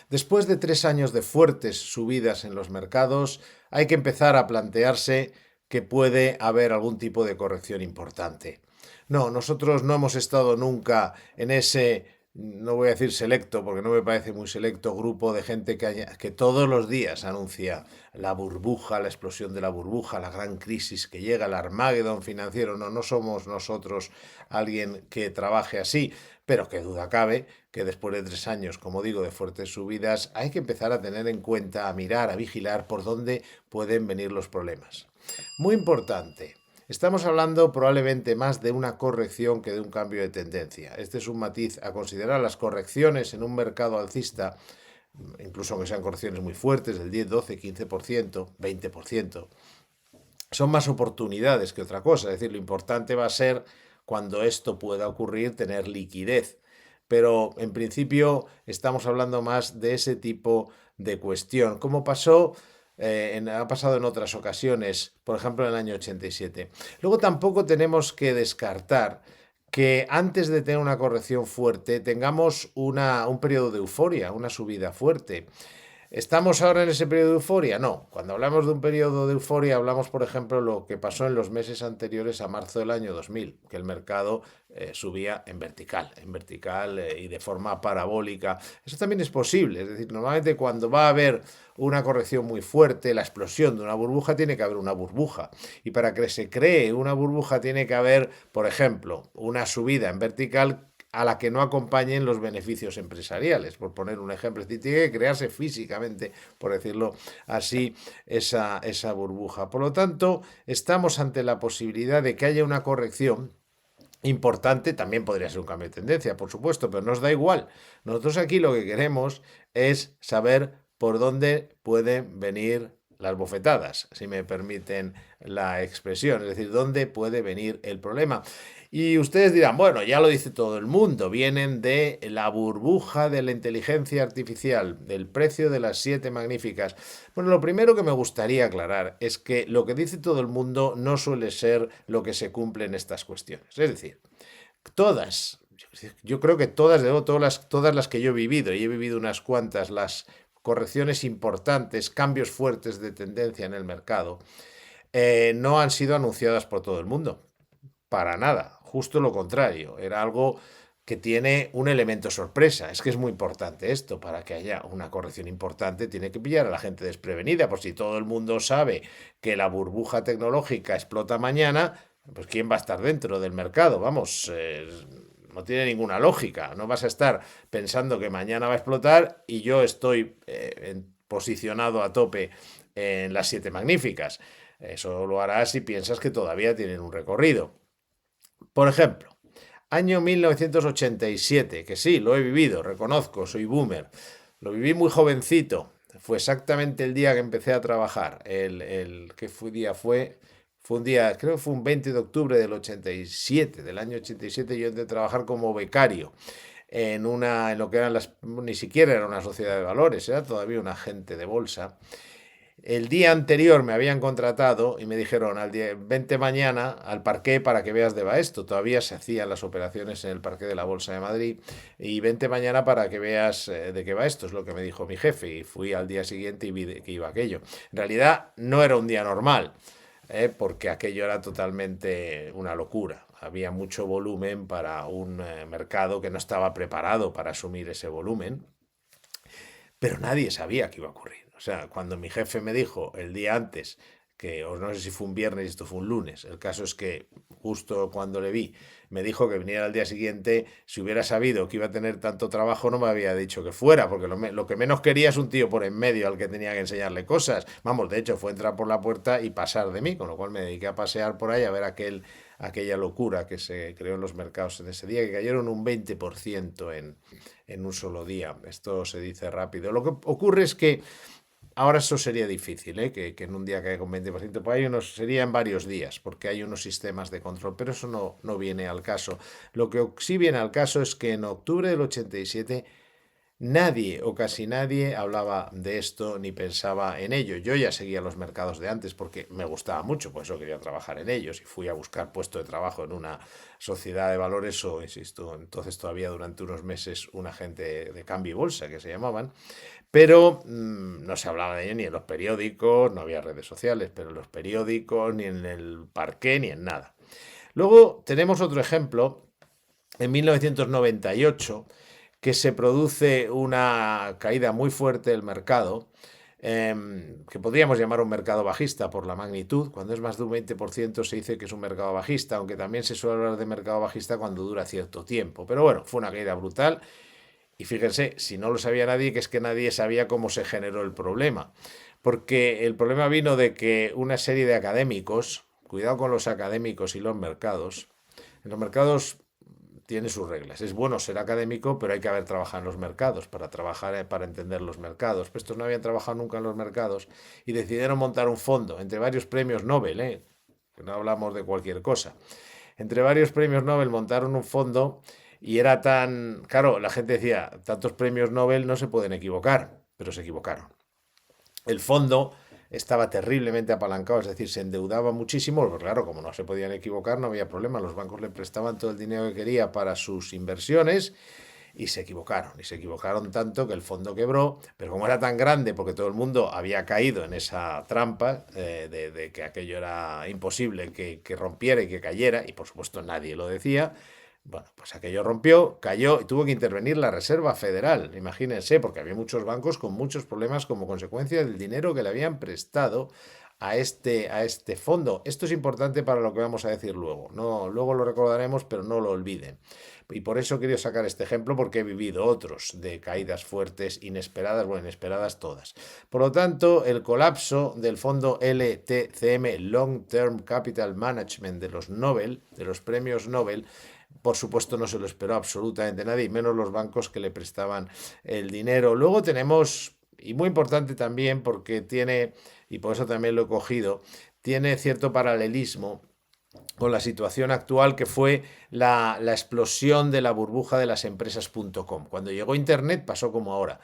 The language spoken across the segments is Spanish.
Después de 3 años de fuertes subidas en los mercados, hay que empezar a plantearse que puede haber algún tipo de corrección importante. No, nosotros no hemos estado nunca en ese, no voy a decir selecto, porque no me parece muy selecto, grupo de gente que todos los días anuncia la burbuja, la explosión de la burbuja, la gran crisis que llega, el Armagedón financiero. No, no somos nosotros alguien que trabaje así, pero qué duda cabe que después de 3 años, como digo, de fuertes subidas, hay que empezar a tener en cuenta, a mirar, a vigilar por dónde pueden venir los problemas. Muy importante. Estamos hablando probablemente más de una corrección que de un cambio de tendencia. Este es un matiz a considerar. Las correcciones en un mercado alcista, incluso aunque sean correcciones muy fuertes, del 10, 12, 15%, 20%, son más oportunidades que otra cosa. Es decir, lo importante va a ser cuando esto pueda ocurrir tener liquidez. Pero en principio estamos hablando más de ese tipo de cuestión, como ha pasado en otras ocasiones, por ejemplo en el año 87. Luego tampoco tenemos que descartar que antes de tener una corrección fuerte tengamos un periodo de euforia, una subida fuerte. ¿Estamos ahora en ese periodo de euforia? No. Cuando hablamos de un periodo de euforia, hablamos, por ejemplo, lo que pasó en los meses anteriores a marzo del año 2000, que el mercado subía en vertical y de forma parabólica. Eso también es posible. Es decir, normalmente cuando va a haber una corrección muy fuerte, la explosión de una burbuja, tiene que haber una burbuja. Y para que se cree una burbuja, tiene que haber, por ejemplo, una subida en vertical a la que no acompañen los beneficios empresariales, por poner un ejemplo. Es decir, tiene que crearse físicamente, por decirlo así, esa burbuja. Por lo tanto, estamos ante la posibilidad de que haya una corrección importante. También podría ser un cambio de tendencia, por supuesto, pero nos da igual. Nosotros aquí lo que queremos es saber por dónde pueden venir las bofetadas, si me permiten la expresión, es decir, dónde puede venir el problema. Y ustedes dirán, bueno, ya lo dice todo el mundo, vienen de la burbuja de la inteligencia artificial, del precio de las siete magníficas. Bueno, lo primero que me gustaría aclarar es que lo que dice todo el mundo no suele ser lo que se cumple en estas cuestiones. Es decir, todas, yo creo que todas las que yo he vivido, y he vivido unas cuantas, las correcciones importantes, cambios fuertes de tendencia en el mercado, no han sido anunciadas por todo el mundo. Para nada, justo lo contrario. Era algo que tiene un elemento sorpresa. Es que es muy importante esto. Para que haya una corrección importante, tiene que pillar a la gente desprevenida. Por si todo el mundo sabe que la burbuja tecnológica explota mañana, pues ¿quién va a estar dentro del mercado? Vamos, no tiene ninguna lógica. No vas a estar pensando que mañana va a explotar y yo estoy posicionado a tope en las siete magníficas. Eso lo harás si piensas que todavía tienen un recorrido. Por ejemplo, año 1987, que sí, lo he vivido, reconozco, soy boomer. Lo viví muy jovencito. Fue exactamente el día que empecé a trabajar. ¿Qué día fue? Fue un día, creo que fue un 20 de octubre del 87, del año 87. Yo entré a trabajar como becario en lo que eran ni siquiera era una sociedad de valores, era todavía un agente de bolsa. El día anterior me habían contratado y me dijeron, vente mañana al parqué para que veas de va esto. Todavía se hacían las operaciones en el parqué de la Bolsa de Madrid. Y vente mañana para que veas de qué va esto, es lo que me dijo mi jefe. Y fui al día siguiente y vi que iba aquello. En realidad no era un día normal, porque aquello era totalmente una locura. Había mucho volumen para un mercado que no estaba preparado para asumir ese volumen, pero nadie sabía que iba a ocurrir. O sea, cuando mi jefe me dijo el día antes, o no sé si fue un viernes y esto fue un lunes, el caso es que justo cuando le vi, me dijo que viniera al día siguiente, si hubiera sabido que iba a tener tanto trabajo, no me había dicho que fuera, porque lo que menos quería es un tío por en medio al que tenía que enseñarle cosas. Vamos, de hecho, fue entrar por la puerta y pasar de mí, con lo cual me dediqué a pasear por ahí a ver aquella locura que se creó en los mercados en ese día, que cayeron un 20% en un solo día. Esto se dice rápido. Lo que ocurre es que ahora eso sería difícil, ¿eh? Que en un día caiga un 20%. Pues sería en varios días, porque hay unos sistemas de control, pero eso no viene al caso. Lo que sí viene al caso es que en octubre del 87 Nadie o casi nadie hablaba de esto ni pensaba en ello. Yo ya seguía los mercados de antes porque me gustaba mucho, por eso quería trabajar en ellos y fui a buscar puesto de trabajo en una sociedad de valores o, insisto, entonces todavía durante unos meses un agente de cambio y bolsa que se llamaban, pero no se hablaba de ello ni en los periódicos, no había redes sociales, pero en los periódicos, ni en el parqué, ni en nada. Luego tenemos otro ejemplo en 1998 que se produce una caída muy fuerte del mercado, que podríamos llamar un mercado bajista por la magnitud. Cuando es más de un 20% se dice que es un mercado bajista, aunque también se suele hablar de mercado bajista cuando dura cierto tiempo. Pero bueno, fue una caída brutal y fíjense, si no lo sabía nadie, que es que nadie sabía cómo se generó el problema. Porque el problema vino de que una serie de académicos, cuidado con los académicos y los mercados, en los mercados tiene sus reglas. Es bueno ser académico, pero hay que haber trabajado en los mercados para trabajar, para entender los mercados. Pues estos no habían trabajado nunca en los mercados y decidieron montar un fondo entre varios premios Nobel, que no hablamos de cualquier cosa. Entre varios premios Nobel montaron un fondo y era tan... Claro, la gente decía, tantos premios Nobel no se pueden equivocar, pero se equivocaron. El fondo estaba terriblemente apalancado, es decir, se endeudaba muchísimo, pero claro, como no se podían equivocar, no había problema, los bancos le prestaban todo el dinero que quería para sus inversiones y se equivocaron tanto que el fondo quebró, pero como era tan grande, porque todo el mundo había caído en esa trampa de que aquello era imposible que rompiera y que cayera, y por supuesto nadie lo decía, bueno, pues aquello rompió, cayó y tuvo que intervenir la Reserva Federal, imagínense, porque había muchos bancos con muchos problemas como consecuencia del dinero que le habían prestado a este fondo. Esto es importante para lo que vamos a decir luego. No, luego lo recordaremos, pero no lo olviden. Y por eso quería sacar este ejemplo porque he vivido otros de caídas fuertes, inesperadas, bueno, inesperadas todas. Por lo tanto, el colapso del fondo LTCM, Long Term Capital Management de los Nobel, de los premios Nobel, por supuesto no se lo esperó absolutamente nadie, y menos los bancos que le prestaban el dinero. Luego tenemos, y muy importante también porque tiene, y por eso también lo he cogido, tiene cierto paralelismo con la situación actual que fue la explosión de la burbuja de las empresas.com. Cuando llegó Internet pasó como ahora.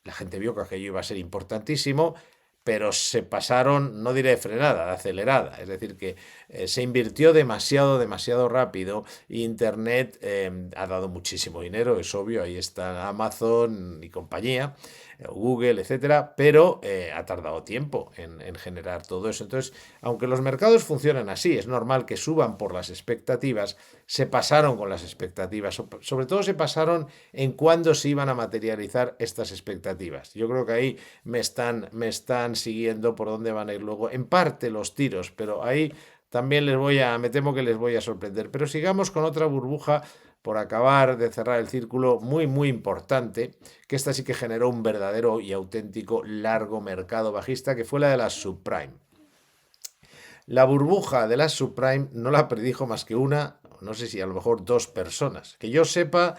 La gente vio que aquello iba a ser importantísimo, pero se pasaron, no diré de frenada, de acelerada. Es decir, que se invirtió demasiado, demasiado rápido. Internet ha dado muchísimo dinero, es obvio, ahí está Amazon y compañía, Google, etcétera, pero ha tardado tiempo en generar todo eso. Entonces, aunque los mercados funcionan así, es normal que suban por las expectativas, se pasaron con las expectativas, sobre todo se pasaron en cuándo se iban a materializar estas expectativas. Yo creo que ahí me están siguiendo por dónde van a ir luego, en parte los tiros, pero ahí también me temo que les voy a sorprender. Pero sigamos con otra burbuja por acabar de cerrar el círculo muy, muy importante, que esta sí que generó un verdadero y auténtico largo mercado bajista, que fue la de las subprime. La burbuja de las subprime no la predijo más que una, no sé si a lo mejor dos personas. Que yo sepa,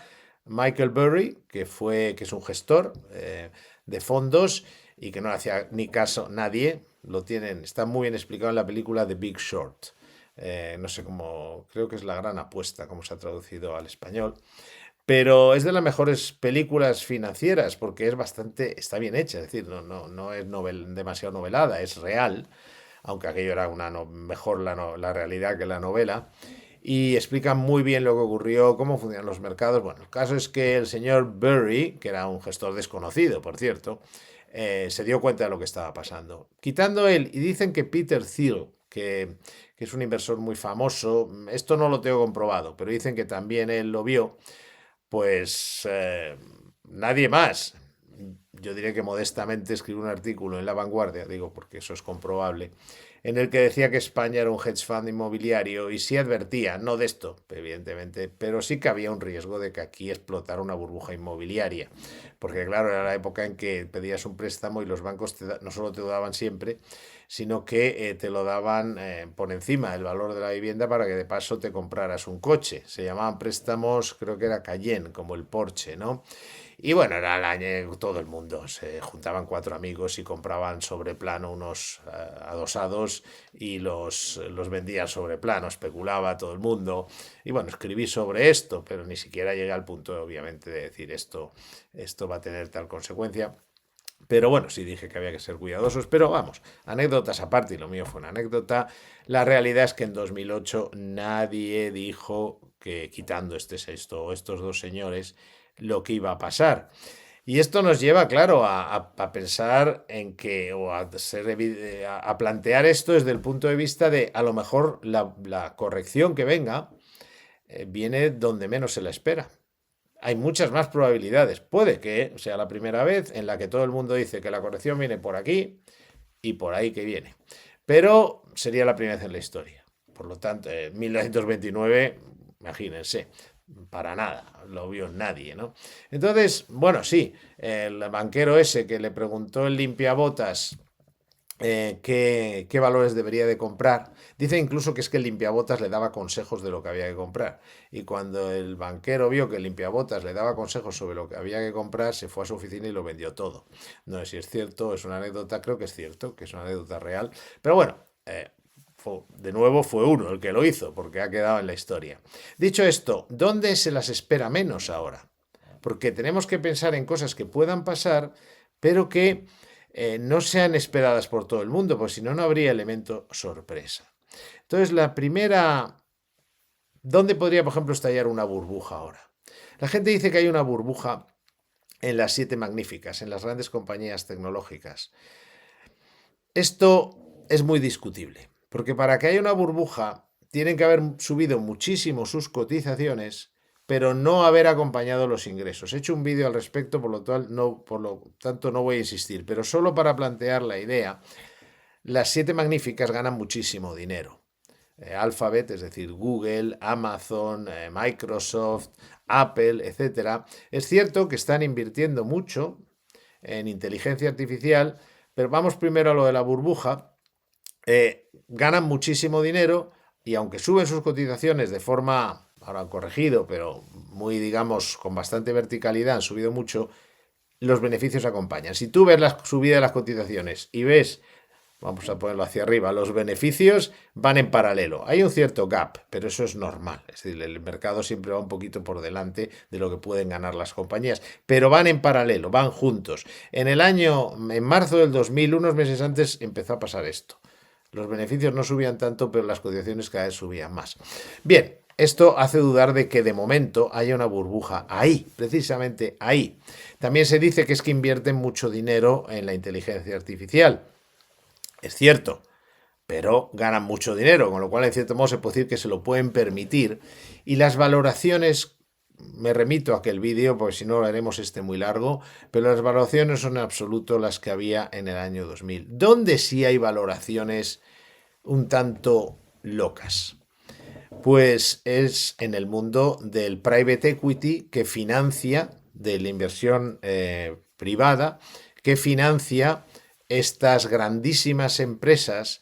Michael Burry, que es un gestor de fondos y que no le hacía ni caso nadie, lo tienen, está muy bien explicado en la película The Big Short. No sé cómo, creo que es La Gran Apuesta, como se ha traducido al español. Pero es de las mejores películas financieras porque es bastante, está bien hecha, es decir, no es demasiado novelada, es real, aunque aquello era mejor la realidad que la novela. Y explica muy bien lo que ocurrió, cómo funcionan los mercados. Bueno, el caso es que el señor Burry, que era un gestor desconocido, por cierto, se dio cuenta de lo que estaba pasando. Quitando él, y dicen que Peter Thiel, que es un inversor muy famoso, esto no lo tengo comprobado, pero dicen que también él lo vio, pues nadie más. Yo diré que modestamente escribí un artículo en La Vanguardia, digo porque eso es comprobable, en el que decía que España era un hedge fund inmobiliario y sí advertía, no de esto, evidentemente, pero sí que había un riesgo de que aquí explotara una burbuja inmobiliaria. Porque claro, era la época en que pedías un préstamo y los bancos no solo te lo daban siempre, sino que te lo daban por encima del valor de la vivienda para que de paso te compraras un coche. Se llamaban préstamos, creo que era Cayenne, como el Porsche, ¿no? Y bueno, era el año, todo el mundo. Se juntaban cuatro amigos y compraban sobre plano unos adosados y los vendían sobre plano, especulaba todo el mundo. Y bueno, escribí sobre esto, pero ni siquiera llegué al punto, obviamente, de decir esto va a tener tal consecuencia. Pero bueno, sí dije que había que ser cuidadosos, pero vamos, anécdotas aparte, y lo mío fue una anécdota. La realidad es que en 2008 nadie dijo que quitando este sexto o estos dos señores lo que iba a pasar. Y esto nos lleva, claro, a pensar en que, o a plantear esto desde el punto de vista de, a lo mejor, la corrección que venga viene donde menos se la espera. Hay muchas más probabilidades. Puede que sea la primera vez en la que todo el mundo dice que la corrección viene por aquí y por ahí que viene. Pero sería la primera vez en la historia. Por lo tanto, en 1929, imagínense, para nada, lo vio nadie, ¿no? Entonces, bueno, sí, el banquero ese que le preguntó el limpiabotas qué valores debería de comprar. Dice incluso que es que el limpiabotas le daba consejos de lo que había que comprar. Y cuando el banquero vio que el limpiabotas le daba consejos sobre lo que había que comprar, se fue a su oficina y lo vendió todo. No sé si es cierto, es una anécdota, creo que es cierto, que es una anécdota real. Pero bueno, de nuevo fue uno el que lo hizo, porque ha quedado en la historia. Dicho esto, ¿dónde se las espera menos ahora? Porque tenemos que pensar en cosas que puedan pasar, pero que no sean esperadas por todo el mundo, porque si no, no habría elemento sorpresa. Entonces, la primera, ¿dónde podría, por ejemplo, estallar una burbuja ahora? La gente dice que hay una burbuja en las siete magníficas, en las grandes compañías tecnológicas. Esto es muy discutible, porque para que haya una burbuja tienen que haber subido muchísimo sus cotizaciones, pero no haber acompañado los ingresos. He hecho un vídeo al respecto, por lo tanto no voy a insistir, pero solo para plantear la idea, las siete magníficas ganan muchísimo dinero. Alphabet, es decir, Google, Amazon, Microsoft, Apple, etcétera. Es cierto que están invirtiendo mucho en inteligencia artificial, pero vamos primero a lo de la burbuja. Ganan muchísimo dinero y aunque suben sus cotizaciones de forma, ahora han corregido, pero muy, digamos, con bastante verticalidad, han subido mucho, los beneficios acompañan. Si tú ves la subida de las cotizaciones y ves, vamos a ponerlo hacia arriba, los beneficios van en paralelo. Hay un cierto gap, pero eso es normal. Es decir, el mercado siempre va un poquito por delante de lo que pueden ganar las compañías, pero van en paralelo, van juntos. En marzo del 2000, unos meses antes, empezó a pasar esto. Los beneficios no subían tanto, pero las cotizaciones cada vez subían más. Bien, esto hace dudar de que de momento haya una burbuja ahí, precisamente ahí. También se dice que es que invierten mucho dinero en la inteligencia artificial. Es cierto, pero ganan mucho dinero, con lo cual en cierto modo se puede decir que se lo pueden permitir. Y las valoraciones, me remito a aquel vídeo, porque si no lo haremos muy largo, pero las valoraciones son en absoluto las que había en el año 2000. ¿Dónde sí hay valoraciones un tanto locas? Pues es en el mundo del private equity que financia, de la inversión privada, que financia estas grandísimas empresas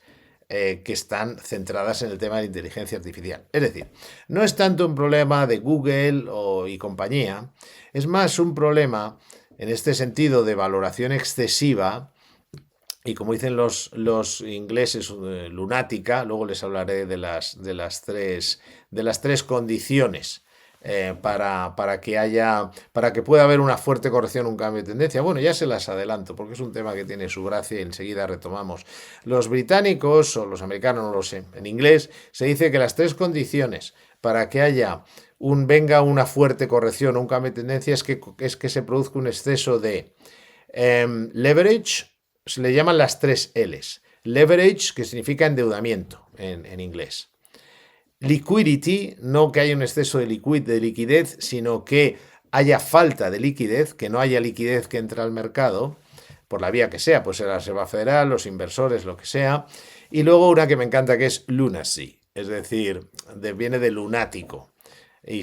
que están centradas en el tema de la inteligencia artificial. Es decir, no es tanto un problema de Google y compañía, es más un problema en este sentido de valoración excesiva y como dicen los ingleses, lunática. Luego les hablaré de las tres condiciones para que pueda haber una fuerte corrección, un cambio de tendencia. Bueno, ya se las adelanto, porque es un tema que tiene su gracia y enseguida retomamos. Los británicos o los americanos, no lo sé, en inglés se dice que las tres condiciones para que haya venga una fuerte corrección o un cambio de tendencia es que se produzca un exceso de leverage. Se le llaman las tres L's. Leverage, que significa endeudamiento en inglés. Liquidity, no que haya un exceso de liquidez, sino que haya falta de liquidez, que no haya liquidez que entre al mercado, por la vía que sea, pues ser la Reserva Federal, los inversores, lo que sea. Y luego una que me encanta que es lunacy, es decir, viene de lunático. Y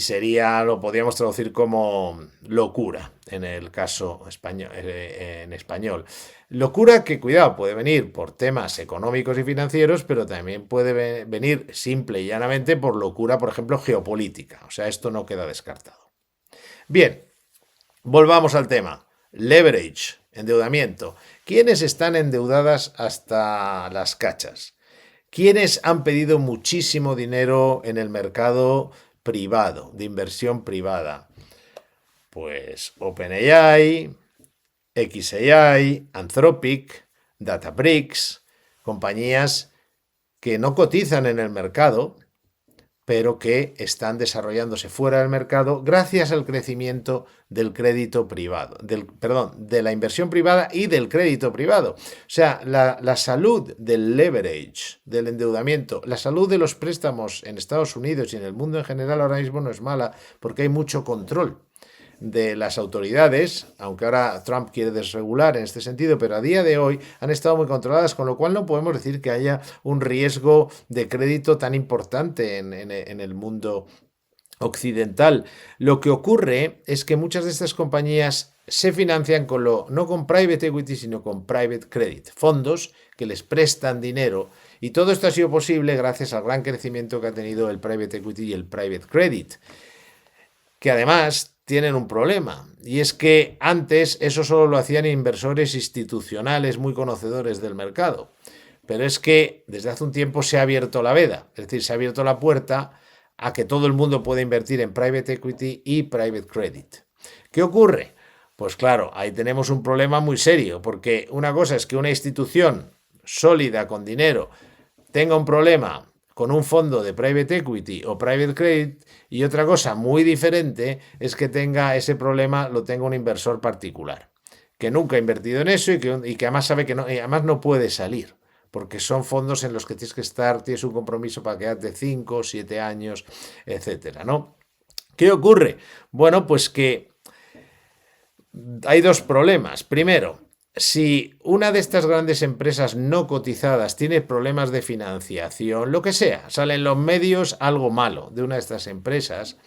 lo podríamos traducir como locura en el caso español, en español. Locura que, cuidado, puede venir por temas económicos y financieros, pero también puede venir simple y llanamente por locura, por ejemplo, geopolítica. O sea, esto no queda descartado. Bien, Volvamos al tema. Leverage, endeudamiento. ¿Quiénes están endeudadas hasta las cachas? ¿Quiénes han pedido muchísimo dinero en el mercado privado, de inversión privada? Pues OpenAI, xAI, Anthropic, Databricks, compañías que no cotizan en el mercado, pero que están desarrollándose fuera del mercado gracias al crecimiento del crédito privado, de la inversión privada y del crédito privado. O sea, la salud del leverage, del endeudamiento, la salud de los préstamos en Estados Unidos y en el mundo en general ahora mismo no es mala porque hay mucho control de las autoridades, aunque ahora Trump quiere desregular en este sentido, pero a día de hoy han estado muy controladas, con lo cual no podemos decir que haya un riesgo de crédito tan importante en el mundo occidental. Lo que ocurre es que muchas de estas compañías se financian no con private equity, sino con private credit, fondos que les prestan dinero. Y todo esto ha sido posible gracias al gran crecimiento que ha tenido el private equity y el private credit, que además tienen un problema, y es que antes eso solo lo hacían inversores institucionales muy conocedores del mercado. Pero es que desde hace un tiempo se ha abierto la veda, es decir, se ha abierto la puerta a que todo el mundo pueda invertir en private equity y private credit. ¿Qué ocurre? Pues claro, ahí tenemos un problema muy serio, porque una cosa es que una institución sólida con dinero tenga un problema con un fondo de private equity o private credit, y otra cosa muy diferente es que tenga ese problema, lo tenga un inversor particular, que nunca ha invertido en eso y que además sabe que no, y además no puede salir, porque son fondos en los que tienes que estar, tienes un compromiso para quedarte 5, 7 años, etcétera, ¿no? ¿Qué ocurre? Bueno, pues que hay dos problemas. Primero, si una de estas grandes empresas no cotizadas tiene problemas de financiación, lo que sea, sale en los medios algo malo de una de estas empresas,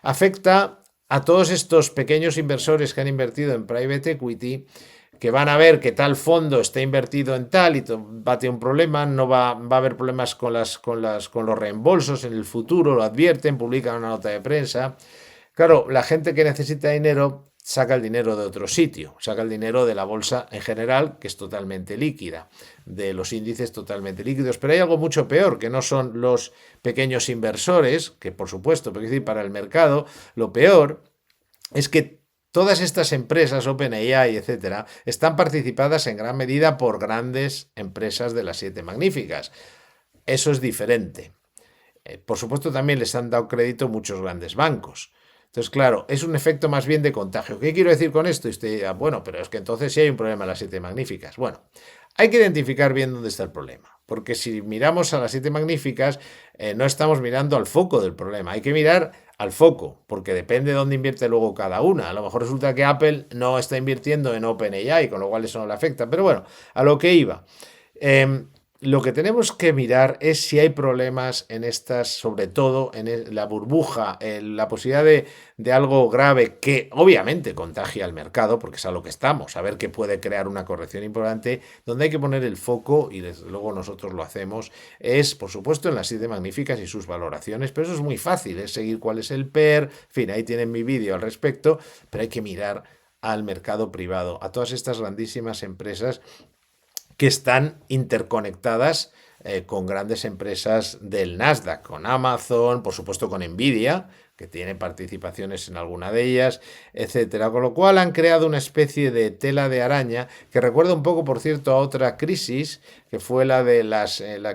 afecta a todos estos pequeños inversores que han invertido en private equity, que van a ver que tal fondo está invertido en tal y va a tener un problema, no va a haber problemas con los reembolsos en el futuro, lo advierten, publican una nota de prensa. Claro, la gente que necesita dinero saca el dinero de otro sitio, saca el dinero de la bolsa en general, que es totalmente líquida, de los índices totalmente líquidos. Pero hay algo mucho peor, que no son los pequeños inversores, que por supuesto, pero es decir, para el mercado, lo peor es que todas estas empresas, OpenAI, etcétera, están participadas en gran medida por grandes empresas de las siete magníficas. Eso es diferente. Por supuesto, también les han dado crédito muchos grandes bancos. Entonces, claro, es un efecto más bien de contagio. ¿Qué quiero decir con esto? Y usted dirá, bueno, pero es que entonces sí hay un problema en las siete magníficas. Bueno, hay que identificar bien dónde está el problema. Porque si miramos a las siete magníficas, no estamos mirando al foco del problema. Hay que mirar al foco, porque depende de dónde invierte luego cada una. A lo mejor resulta que Apple no está invirtiendo en OpenAI, con lo cual eso no le afecta. Pero bueno, a lo que iba. Lo que tenemos que mirar es si hay problemas en estas, sobre todo en la burbuja, en la posibilidad de algo grave que obviamente contagia al mercado, porque es a lo que estamos, a ver qué puede crear una corrección importante, donde hay que poner el foco, y desde luego nosotros lo hacemos, es por supuesto en las siete magníficas y sus valoraciones, pero eso es muy fácil, es seguir cuál es el PER, en fin, ahí tienen mi vídeo al respecto, pero hay que mirar al mercado privado, a todas estas grandísimas empresas que están interconectadas con grandes empresas del Nasdaq, con Amazon, por supuesto con Nvidia, que tiene participaciones en alguna de ellas, etcétera. Con lo cual han creado una especie de tela de araña que recuerda un poco, por cierto, a otra crisis, que fue la de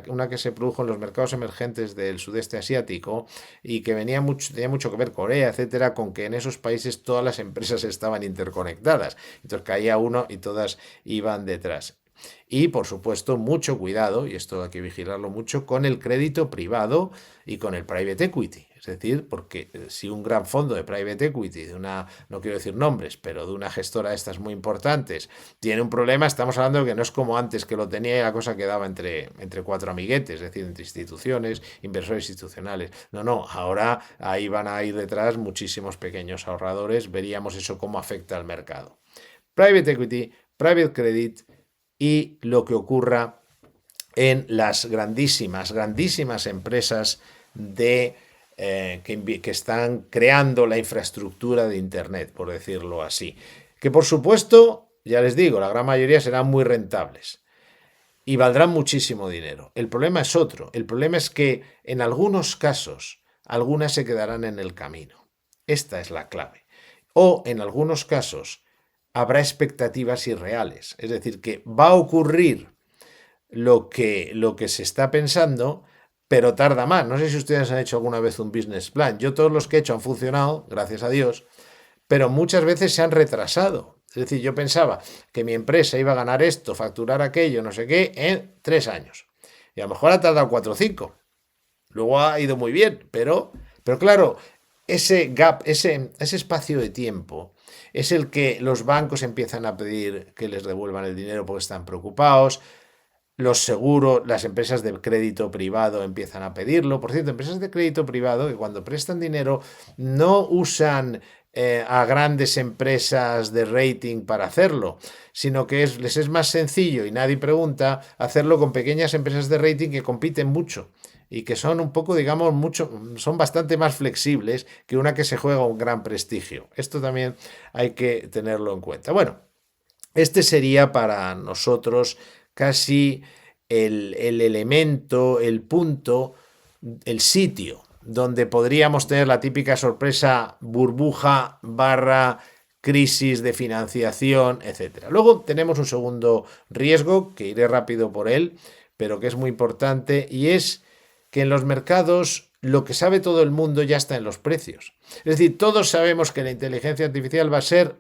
una que se produjo en los mercados emergentes del sudeste asiático y que tenía mucho que ver Corea, etcétera, con que en esos países todas las empresas estaban interconectadas. Entonces caía uno y todas iban detrás. Y por supuesto, mucho cuidado, y esto hay que vigilarlo mucho, con el crédito privado y con el private equity. Es decir, porque si un gran fondo de private equity, no quiero decir nombres, pero de una gestora de estas muy importantes, tiene un problema, estamos hablando de que no es como antes, que lo tenía y la cosa quedaba entre cuatro amiguetes, es decir, entre instituciones, inversores institucionales. No, no, ahora ahí van a ir detrás muchísimos pequeños ahorradores, veríamos eso cómo afecta al mercado. Private equity, private credit y lo que ocurra en las grandísimas, grandísimas empresas de que están creando la infraestructura de Internet, por decirlo así. Que por supuesto, ya les digo, la gran mayoría serán muy rentables y valdrán muchísimo dinero. El problema es otro. El problema es que en algunos casos, algunas se quedarán en el camino. Esta es la clave. O en algunos casos habrá expectativas irreales. Es decir, que va a ocurrir lo que se está pensando, pero tarda más. No sé si ustedes han hecho alguna vez un business plan. Yo todos los que he hecho han funcionado, gracias a Dios, pero muchas veces se han retrasado. Es decir, yo pensaba que mi empresa iba a ganar esto, facturar aquello, no sé qué, en 3 años. Y a lo mejor ha tardado 4 o 5. Luego ha ido muy bien, pero claro, ese gap, ese espacio de tiempo es el que los bancos empiezan a pedir que les devuelvan el dinero porque están preocupados. Los seguros, las empresas de crédito privado empiezan a pedirlo. Por cierto, empresas de crédito privado que cuando prestan dinero no usan a grandes empresas de rating para hacerlo, sino que les es más sencillo y nadie pregunta hacerlo con pequeñas empresas de rating que compiten mucho y que son un poco, digamos, son bastante más flexibles que una que se juega un gran prestigio. Esto también hay que tenerlo en cuenta. Bueno, este sería para nosotros casi el elemento, el punto, el sitio donde podríamos tener la típica sorpresa burbuja barra crisis de financiación, etcétera. Luego tenemos un segundo riesgo, que iré rápido por él, pero que es muy importante, y es que en los mercados lo que sabe todo el mundo ya está en los precios. Es decir, todos sabemos que la inteligencia artificial va a ser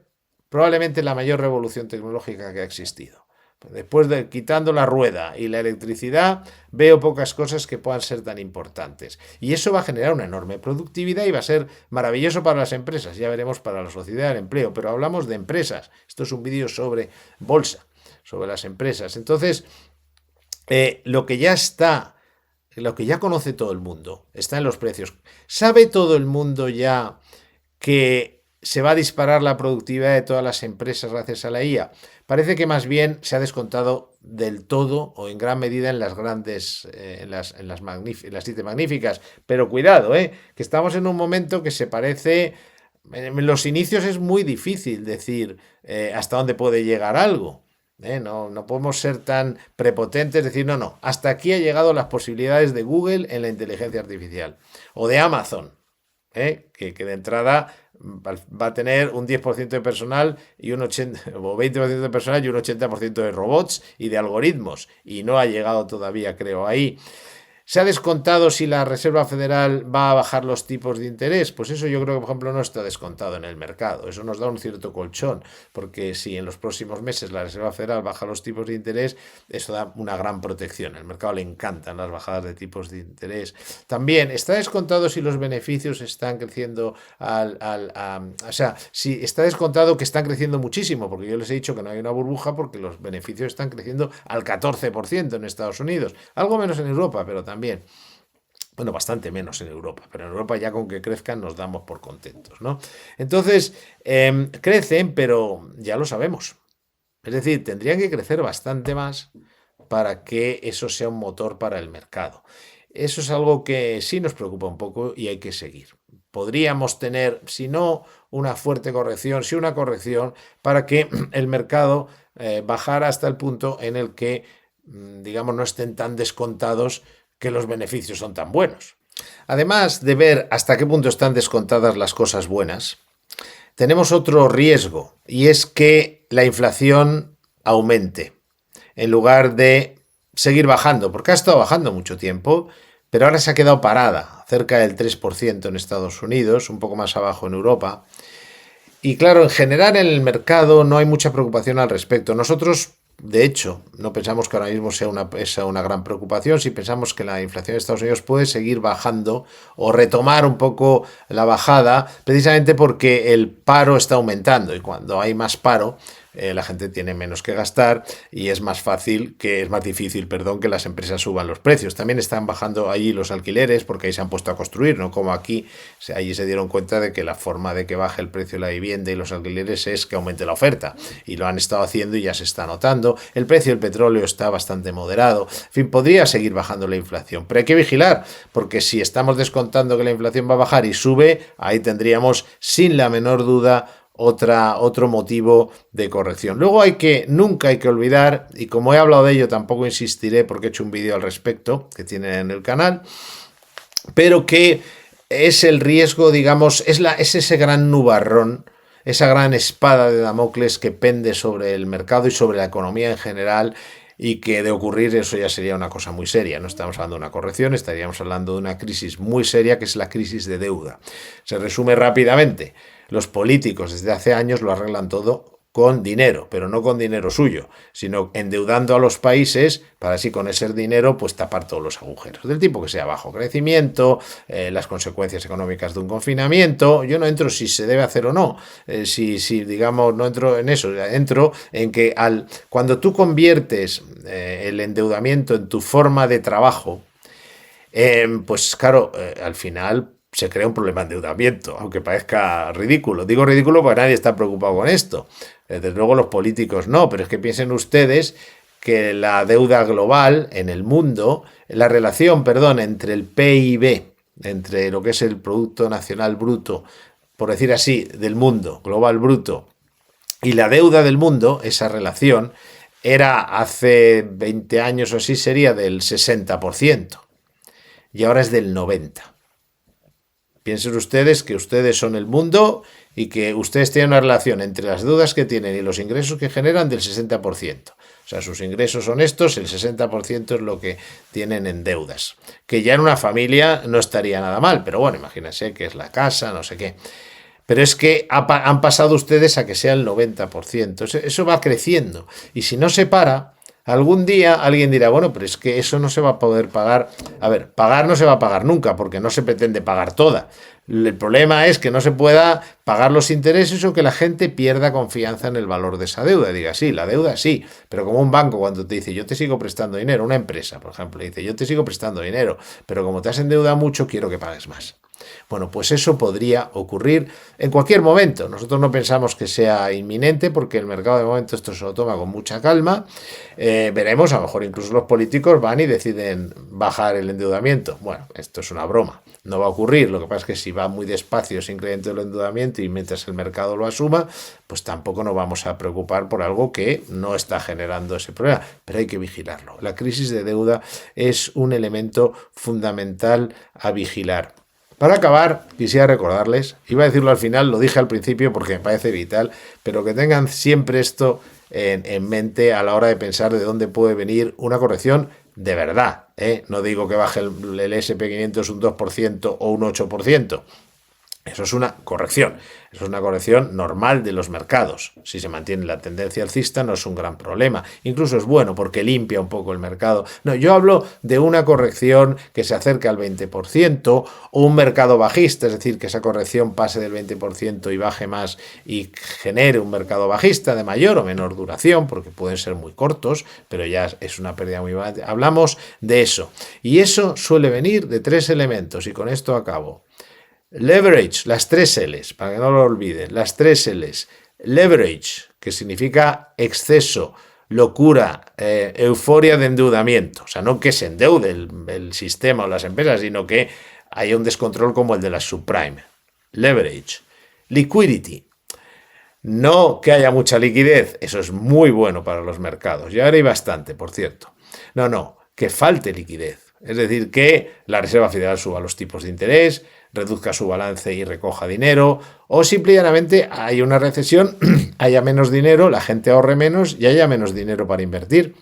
probablemente la mayor revolución tecnológica que ha existido. Después de quitando la rueda y la electricidad, veo pocas cosas que puedan ser tan importantes. Y eso va a generar una enorme productividad y va a ser maravilloso para las empresas. Ya veremos para la sociedad del empleo, pero hablamos de empresas. Esto es un vídeo sobre bolsa, sobre las empresas. Entonces, lo que ya está, lo que ya conoce todo el mundo, está en los precios. ¿Sabe todo el mundo ya que se va a disparar la productividad de todas las empresas gracias a la IA? Parece que más bien se ha descontado del todo o en gran medida en las grandes, en las siete magníficas. Pero cuidado, que estamos en un momento que se parece. En los inicios es muy difícil decir hasta dónde puede llegar algo. No podemos ser tan prepotentes, decir, no, hasta aquí ha llegado las posibilidades de Google en la inteligencia artificial o de Amazon, que de entrada va a tener un 10% de personal y un 80 o 20% de personal y un 80% de robots y de algoritmos, y no ha llegado todavía, creo, ahí. ¿Se ha descontado si la Reserva Federal va a bajar los tipos de interés? Pues eso yo creo que, por ejemplo, no está descontado en el mercado. Eso nos da un cierto colchón, porque si en los próximos meses la Reserva Federal baja los tipos de interés, eso da una gran protección. Al mercado le encantan las bajadas de tipos de interés. También está descontado si los beneficios están creciendo o sea, si está descontado que están creciendo muchísimo, porque yo les he dicho que no hay una burbuja porque los beneficios están creciendo al 14% en Estados Unidos. Algo menos en Europa, pero también. Bueno, bastante menos en Europa, pero en Europa ya con que crezcan nos damos por contentos, ¿no? Entonces, crecen, pero ya lo sabemos. Es decir, tendrían que crecer bastante más para que eso sea un motor para el mercado. Eso es algo que sí nos preocupa un poco y hay que seguir. Podríamos tener, si no una fuerte corrección, sí una corrección para que el mercado bajara hasta el punto en el que, digamos, no estén tan descontados que los beneficios son tan buenos. Además de ver hasta qué punto están descontadas las cosas buenas, tenemos otro riesgo, y es que la inflación aumente en lugar de seguir bajando, porque ha estado bajando mucho tiempo, pero ahora se ha quedado parada, cerca del 3% en Estados Unidos, un poco más abajo en Europa. Y claro, en general en el mercado no hay mucha preocupación al respecto. Nosotros, de hecho, no pensamos que ahora mismo sea una gran preocupación. Si pensamos que la inflación de Estados Unidos puede seguir bajando o retomar un poco la bajada, precisamente porque el paro está aumentando, y cuando hay más paro, la gente tiene menos que gastar y es más difícil, perdón, que las empresas suban los precios. También están bajando allí los alquileres porque ahí se han puesto a construir, no como aquí. Allí se dieron cuenta de que la forma de que baje el precio de la vivienda y los alquileres es que aumente la oferta, y lo han estado haciendo y ya se está notando. El precio del petróleo está bastante moderado. En fin, podría seguir bajando la inflación, pero hay que vigilar, porque si estamos descontando que la inflación va a bajar y sube, ahí tendríamos sin la menor duda otro motivo de corrección. Luego nunca hay que olvidar, y como he hablado de ello tampoco insistiré porque he hecho un vídeo al respecto que tienen en el canal, pero que es el riesgo, digamos, es ese gran nubarrón, esa gran espada de Damocles que pende sobre el mercado y sobre la economía en general, y que de ocurrir eso ya sería una cosa muy seria. No estamos hablando de una corrección, estaríamos hablando de una crisis muy seria, que es la crisis de deuda. Se resume rápidamente. Los políticos desde hace años lo arreglan todo con dinero, pero no con dinero suyo, sino endeudando a los países para así con ese dinero pues tapar todos los agujeros, del tipo que sea bajo crecimiento, las consecuencias económicas de un confinamiento. Yo no entro si se debe hacer o no, si digamos no entro en eso, entro en que cuando tú conviertes el endeudamiento en tu forma de trabajo, pues claro, al final se crea un problema de endeudamiento, aunque parezca ridículo. Digo ridículo porque nadie está preocupado con esto. Desde luego los políticos no, pero es que piensen ustedes que la deuda global en el mundo, la relación, perdón, entre el PIB, entre lo que es el Producto Nacional Bruto, por decir así, del mundo, global bruto, y la deuda del mundo, esa relación, era hace 20 años o así, sería del 60%, y ahora es del 90%. Piensen ustedes que ustedes son el mundo y que ustedes tienen una relación entre las deudas que tienen y los ingresos que generan del 60%. O sea, sus ingresos son estos, el 60% es lo que tienen en deudas. Que ya en una familia no estaría nada mal, pero bueno, imagínense que es la casa, no sé qué. Pero es que han pasado ustedes a que sea el 90%. Eso va creciendo. Y si no se para, algún día alguien dirá, bueno, pero es que eso no se va a poder pagar. A ver, pagar no se va a pagar nunca, porque no se pretende pagar toda. El problema es que no se pueda pagar los intereses o que la gente pierda confianza en el valor de esa deuda. Diga, sí, la deuda sí, pero como un banco cuando te dice, yo te sigo prestando dinero, una empresa, por ejemplo, dice, yo te sigo prestando dinero, pero como te has endeudado mucho, quiero que pagues más. Bueno, pues eso podría ocurrir en cualquier momento. Nosotros no pensamos que sea inminente porque el mercado de momento esto se lo toma con mucha calma. Veremos, a lo mejor incluso los políticos van y deciden bajar el endeudamiento. Bueno, esto es una broma, no va a ocurrir. Lo que pasa es que si va muy despacio ese incremento del endeudamiento y mientras el mercado lo asuma, pues tampoco nos vamos a preocupar por algo que no está generando ese problema. Pero hay que vigilarlo. La crisis de deuda es un elemento fundamental a vigilar. Para acabar, quisiera recordarles, iba a decirlo al final, lo dije al principio porque me parece vital, pero que tengan siempre esto en mente a la hora de pensar de dónde puede venir una corrección de verdad. No digo que baje el SP500 un 2% o un 8%. Eso es una corrección. Eso es una corrección normal de los mercados. Si se mantiene la tendencia alcista no es un gran problema. Incluso es bueno porque limpia un poco el mercado. No, yo hablo de una corrección que se acerca al 20% o un mercado bajista, es decir, que esa corrección pase del 20% y baje más y genere un mercado bajista de mayor o menor duración, porque pueden ser muy cortos, pero ya es una pérdida muy grande. Hablamos de eso. Y eso suele venir de 3 elementos y con esto acabo. Leverage, las 3 L's, para que no lo olviden, las 3 L's. Leverage, que significa exceso, locura, euforia de endeudamiento. O sea, no que se endeude el sistema o las empresas, sino que haya un descontrol como el de la subprime. Leverage. Liquidity. No que haya mucha liquidez, eso es muy bueno para los mercados. Y ahora hay bastante, por cierto. No, que falte liquidez. Es decir, que la Reserva Federal suba los tipos de interés, reduzca su balance y recoja dinero, o simplemente hay una recesión, haya menos dinero, la gente ahorre menos y haya menos dinero para invertir.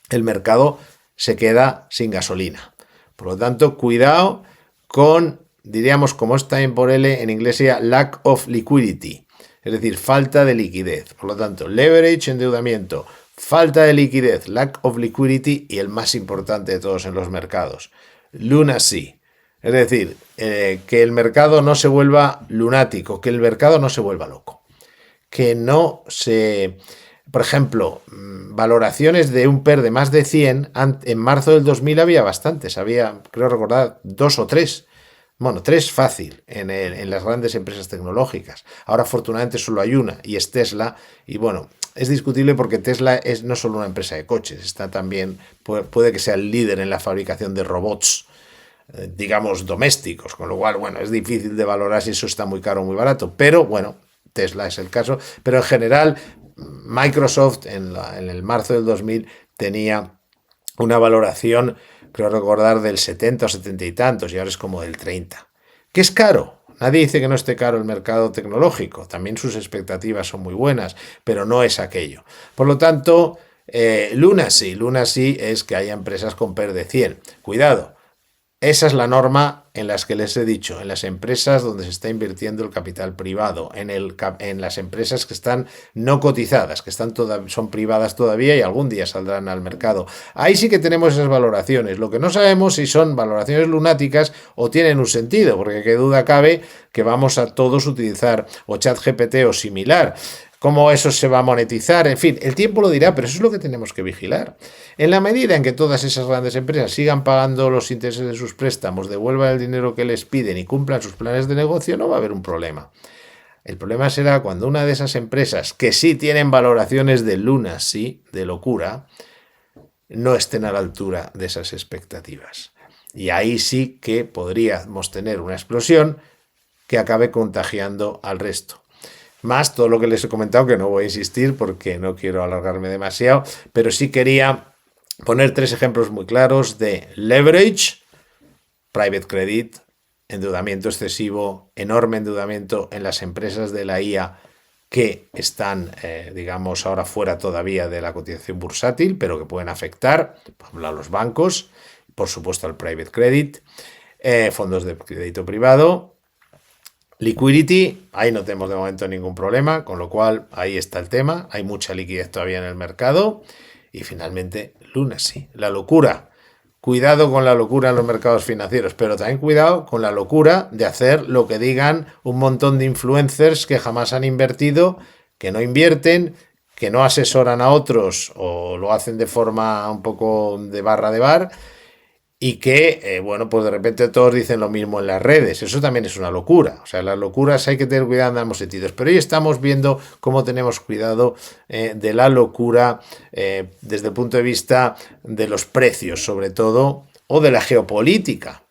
El mercado se queda sin gasolina. Por lo tanto, cuidado con, diríamos, como está en por L, en inglés sería lack of liquidity, es decir, falta de liquidez. Por lo tanto, leverage, endeudamiento, falta de liquidez, lack of liquidity, y el más importante de todos en los mercados, lunacy. Es decir, que el mercado no se vuelva lunático, que el mercado no se vuelva loco. que no se... Por ejemplo, valoraciones de un PER de más de 100, en marzo del 2000 había bastantes, había, creo recordar, 2 o 3. Bueno, 3 fácil en las grandes empresas tecnológicas. Ahora afortunadamente solo hay una y es Tesla. Y bueno, es discutible porque Tesla es no solo una empresa de coches, está también, puede que sea el líder en la fabricación de robots, digamos, domésticos, con lo cual, bueno, es difícil de valorar si eso está muy caro o muy barato, pero bueno, Tesla es el caso, pero en general Microsoft en el marzo del 2000 tenía una valoración, creo recordar, del 70 o 70 y tantos, y ahora es como del 30. ¿Qué es caro? Nadie dice que no esté caro el mercado tecnológico, también sus expectativas son muy buenas, pero no es aquello. Por lo tanto, Lunacy es que haya empresas con PER de 100. Cuidado, esa es la norma en las que les he dicho, en las empresas donde se está invirtiendo el capital privado, en las empresas que están no cotizadas, que son privadas todavía y algún día saldrán al mercado. Ahí sí que tenemos esas valoraciones. Lo que no sabemos si son valoraciones lunáticas o tienen un sentido, porque qué duda cabe que vamos a todos utilizar o ChatGPT o similar. Cómo eso se va a monetizar, en fin, el tiempo lo dirá, pero eso es lo que tenemos que vigilar. En la medida en que todas esas grandes empresas sigan pagando los intereses de sus préstamos, devuelvan el dinero que les piden y cumplan sus planes de negocio, no va a haber un problema. El problema será cuando una de esas empresas, que sí tienen valoraciones de lunacy, de locura, no estén a la altura de esas expectativas. Y ahí sí que podríamos tener una explosión que acabe contagiando al resto. Más todo lo que les he comentado, que no voy a insistir porque no quiero alargarme demasiado, pero sí quería poner 3 ejemplos muy claros de leverage, private credit, endeudamiento excesivo, enorme endeudamiento en las empresas de la IA que están, digamos, ahora fuera todavía de la cotización bursátil, pero que pueden afectar, por ejemplo, a los bancos, por supuesto al private credit, fondos de crédito privado. Liquidity, ahí no tenemos de momento ningún problema, con lo cual ahí está el tema, hay mucha liquidez todavía en el mercado. Y finalmente, Lunacy, la locura. Cuidado con la locura en los mercados financieros, pero también cuidado con la locura de hacer lo que digan un montón de influencers que jamás han invertido, que no invierten, que no asesoran a otros o lo hacen de forma un poco de barra de bar. Y que, bueno, pues de repente todos dicen lo mismo en las redes. Eso también es una locura. O sea, las locuras hay que tener cuidado en ambos sentidos. Pero hoy estamos viendo cómo tenemos cuidado de la locura desde el punto de vista de los precios, sobre todo, o de la geopolítica.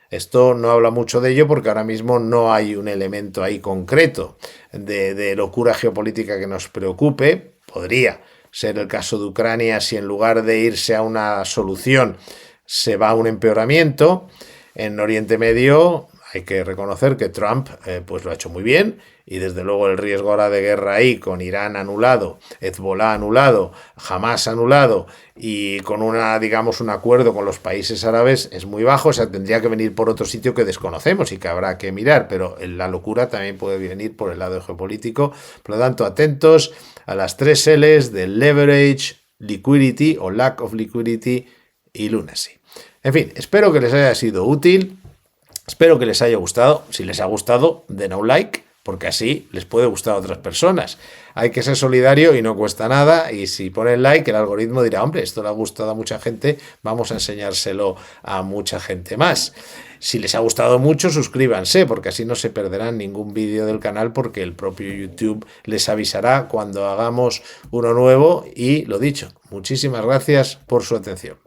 Esto no habla mucho de ello porque ahora mismo no hay un elemento ahí concreto de locura geopolítica que nos preocupe. Podría ser el caso de Ucrania si en lugar de irse a una solución se va a un empeoramiento. En Oriente Medio hay que reconocer que Trump pues lo ha hecho muy bien y desde luego el riesgo ahora de guerra ahí con Irán anulado, Hezbollah anulado, Hamas anulado y con digamos un acuerdo con los países árabes es muy bajo. O sea, tendría que venir por otro sitio que desconocemos y que habrá que mirar, pero la locura también puede venir por el lado geopolítico. Por lo tanto, atentos a las 3 L's de leverage, liquidity o lack of liquidity y Lunacy. En fin, espero que les haya sido útil, espero que les haya gustado. Si les ha gustado, den un like, porque así les puede gustar a otras personas. Hay que ser solidario y no cuesta nada, y si ponen like, el algoritmo dirá, hombre, esto le ha gustado a mucha gente, vamos a enseñárselo a mucha gente más. Si les ha gustado mucho, suscríbanse, porque así no se perderán ningún vídeo del canal, porque el propio YouTube les avisará cuando hagamos uno nuevo. Y lo dicho, muchísimas gracias por su atención.